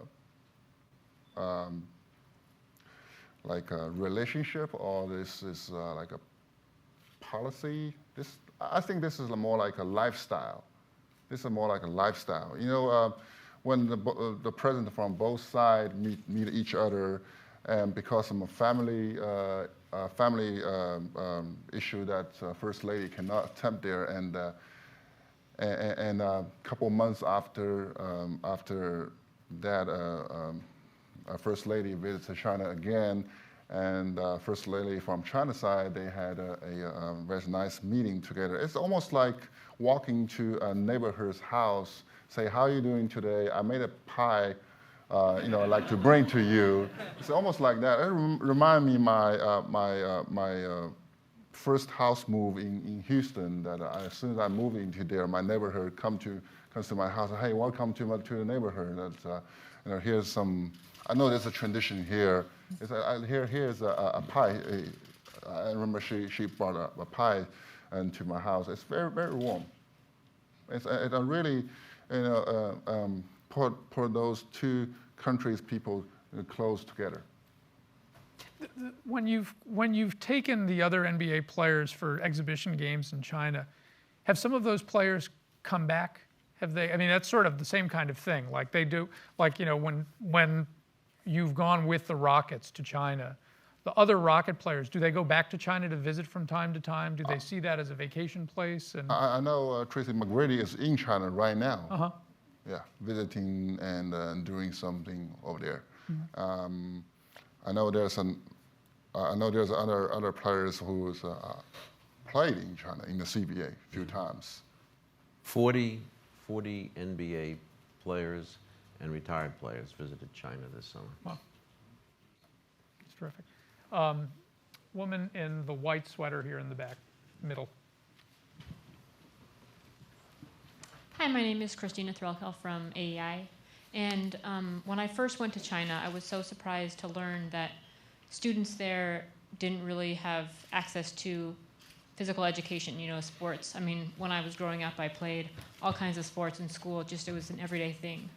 relationship, or this is like a policy. I think this is more like a lifestyle. This is more like a lifestyle. When the president from both sides meet each other, and because of a family issue that First Lady cannot attempt there, and a couple months after that, First Lady visits China again, and First Lady from China side, they had a very nice meeting together. It's almost like walking to a neighborhood's house, say, how are you doing today? I made a pie, I'd like to bring to you. It's almost like that. It reminds me my first house move in Houston, that as soon as I moved into there, my neighborhood comes to my house, hey, welcome to the neighborhood. That's, here's some, I know there's a tradition here. Here's a pie. I remember she brought a pie into my house. It's very, very warm. It really, put those two countries, people close together. When you've taken the other NBA players for exhibition games in China, have some of those players come back? Have they? I mean, that's sort of the same kind of thing. Like they do, like when you've gone with the Rockets to China, the other Rocket players, do they go back to China to visit from time to time? Do they see that as a vacation place? And I know Tracy McGrady is in China right now. Uh-huh. Yeah, visiting and doing something over there. Mm-hmm. I know there's other players who's played in China in the CBA a few times. 40 NBA players and retired players visited China this summer. Wow, that's terrific. Woman in the white sweater here in the back, middle. Hi, my name is Christina Threlkel from AEI. And when I first went to China, I was so surprised to learn that students there didn't really have access to physical education, sports. I mean, when I was growing up, I played all kinds of sports in school. It was an everyday thing.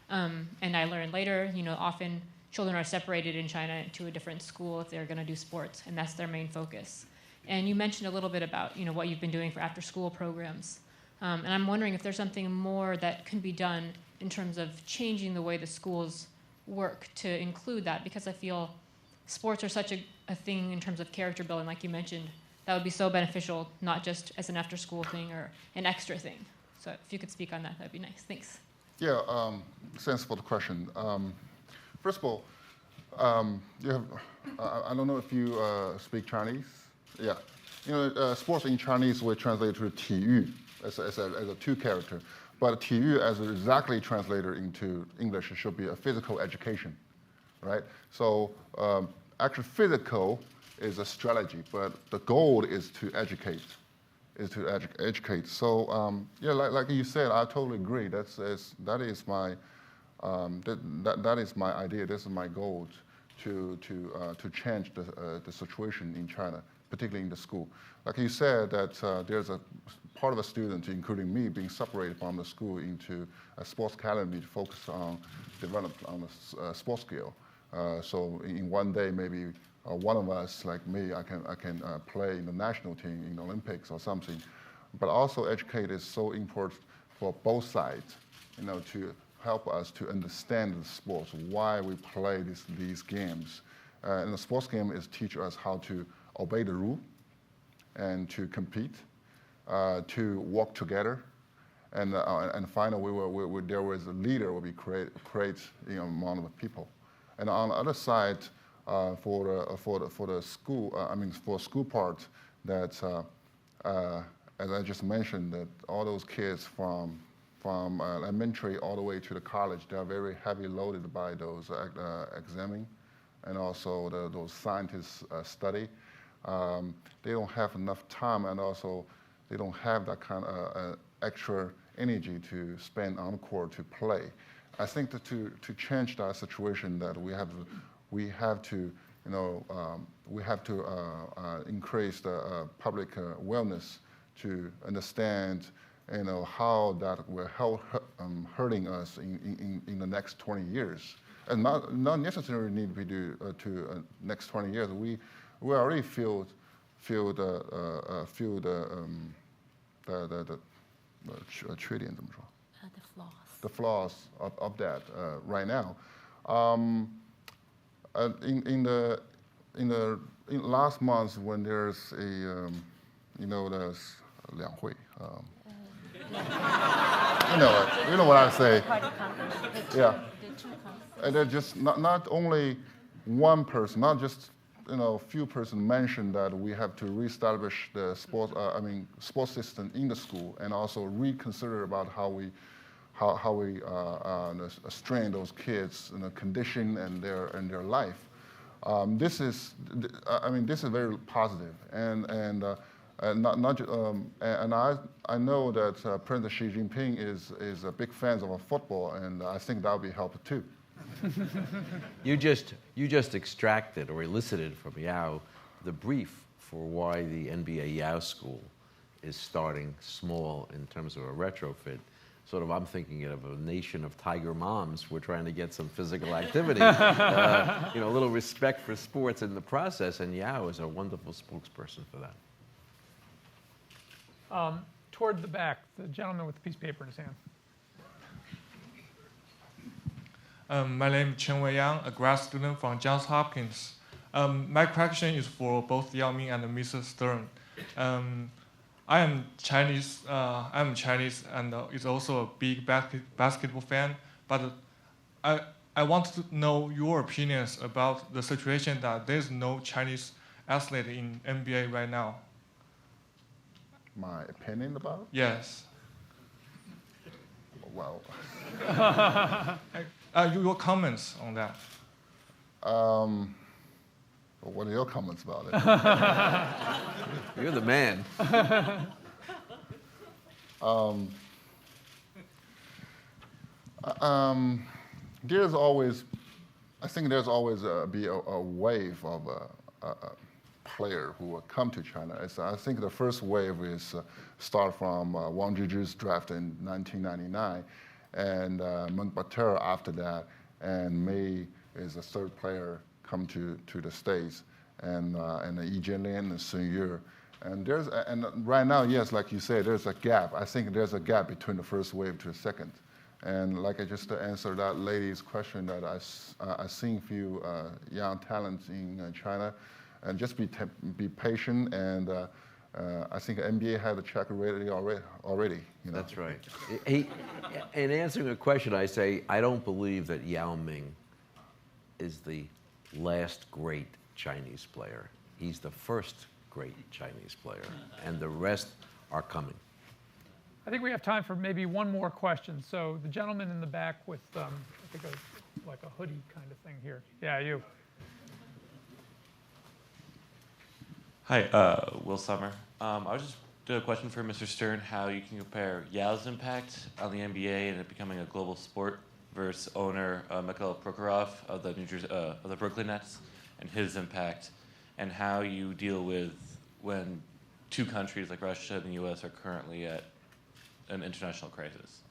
And I learned later, often children are separated in China to a different school if they're going to do sports, and that's their main focus. And you mentioned a little bit about, what you've been doing for after-school programs. And I'm wondering if there's something more that can be done in terms of changing the way the schools work to include that, because I feel sports are such a thing in terms of character building, like you mentioned, that would be so beneficial, not just as an after-school thing or an extra thing. So if you could speak on that, that'd be nice. Thanks. Yeah, thanks for the question. First of all, you have, I don't know if you speak Chinese. Yeah, sports in Chinese we translate to 体育 as a two character, but 体育 as exactly translated into English should be a physical education, right? So actually physical is a strategy, but the goal is to educate. So yeah, like you said, I totally agree. That is my idea. This is my goal to change the situation in China, particularly in the school. Like you said, that there's a part of a student, including me, being separated from the school into a sports academy to focus on develop on the sports skill. So in one day, maybe one of us, like me, I can play in the national team in the Olympics or something. But also educate is so important for both sides, to help us to understand the sports, why we play these games. And the sports game is teach us how to obey the rule and to compete, to work together. And finally, there was a leader will be create among the people. And on the other side, for the school, for school part, that as I just mentioned, that all those kids from elementary all the way to the college, they are very heavily loaded by those examining, and also those scientists study. They don't have enough time, and also they don't have that kind of extra energy to spend on the court to play. I think that to change that situation, that we have to increase the public awareness to understand, how that will help hurting us in the next 20 years, and not necessarily need to be to next 20 years. We already feel the 缺点怎么说？ The flaws of that right now. In last month, when there's there's 两会. You know what I say. Yeah. And they're just not only one person, not just few persons mentioned that we have to reestablish the sports system in the school, and also reconsider about how we train those kids in a condition and their life. This is very positive, and I know that President Xi Jinping is a big fan of football, and I think that will be helpful too. You just extracted or elicited from Yao the brief for why the NBA Yao School is starting small in terms of a retrofit. Sort of, I'm thinking of a nation of tiger moms. We're trying to get some physical activity, a little respect for sports in the process, and Yao is a wonderful spokesperson for that. Toward the back, the gentleman with the piece of paper in his hand. My name is Chen Wei-Yang, a grad student from Johns Hopkins. My question is for both Yao Ming and Mr. Stern. I am Chinese. And is also a big basketball fan. But I want to know your opinions about the situation that there's no Chinese athlete in NBA right now. My opinion about it? Yes. Well. Your comments on that? What are your comments about it? You're the man. There's always be a wave of a player who will come to China. I think the first wave is start from Wang Zhizhi's draft in 1999, and Meng Bater after that, and Mei is the third player come to the States, and Yi Jianlian and Sun Yu. And right now, yes, like you said, there's a gap. I think there's a gap between the first wave to the second. And like I just answered that lady's question, that I seen few young talents in China, and just be patient. And I think NBA had a check already. That's right. In answering a question, I say I don't believe that Yao Ming is the last great Chinese player. He's the first great Chinese player, and the rest are coming. I think we have time for maybe one more question. So the gentleman in the back with, I think, like a hoodie kind of thing here. Yeah, you. Hi, Will Summer. I was just doing a question for Mr. Stern, how you can compare Yao's impact on the NBA and it becoming a global sport versus owner Mikhail Prokhorov of the Brooklyn Nets and his impact, and how you deal with when two countries like Russia and the U.S. are currently at an international crisis.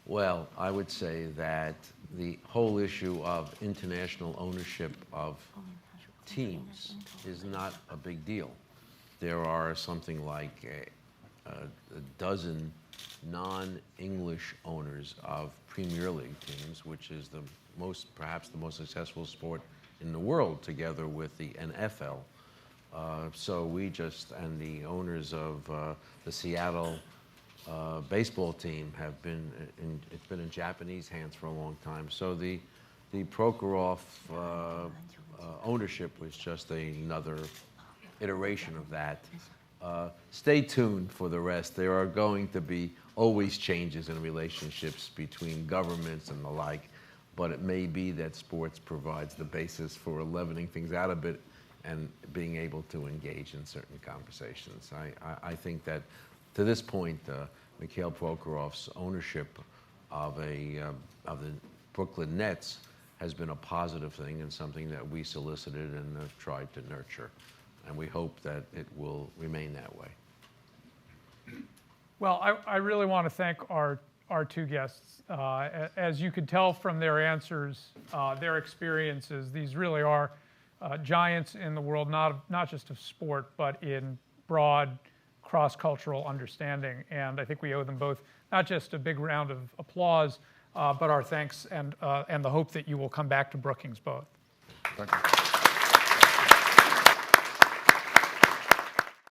Well, I would say that the whole issue of international ownership of teams is not a big deal. There are something like a dozen non-English owners of Premier League teams, which is perhaps the most successful sport in the world, together with the NFL. So and the owners of the Seattle baseball team it's been in Japanese hands for a long time. So the Prokhorov ownership was just another iteration of that. Stay tuned for the rest. There are going to be always changes in relationships between governments and the like, but it may be that sports provides the basis for leavening things out a bit and being able to engage in certain conversations. I think that to this point, Mikhail Prokhorov's ownership of the Brooklyn Nets has been a positive thing and something that we solicited and have tried to nurture. And we hope that it will remain that way. Well, I really want to thank our two guests. As you could tell from their answers, their experiences, these really are giants in the world, not just of sport, but in broad cross-cultural understanding. And I think we owe them both not just a big round of applause, but our thanks and the hope that you will come back to Brookings both. Thank you.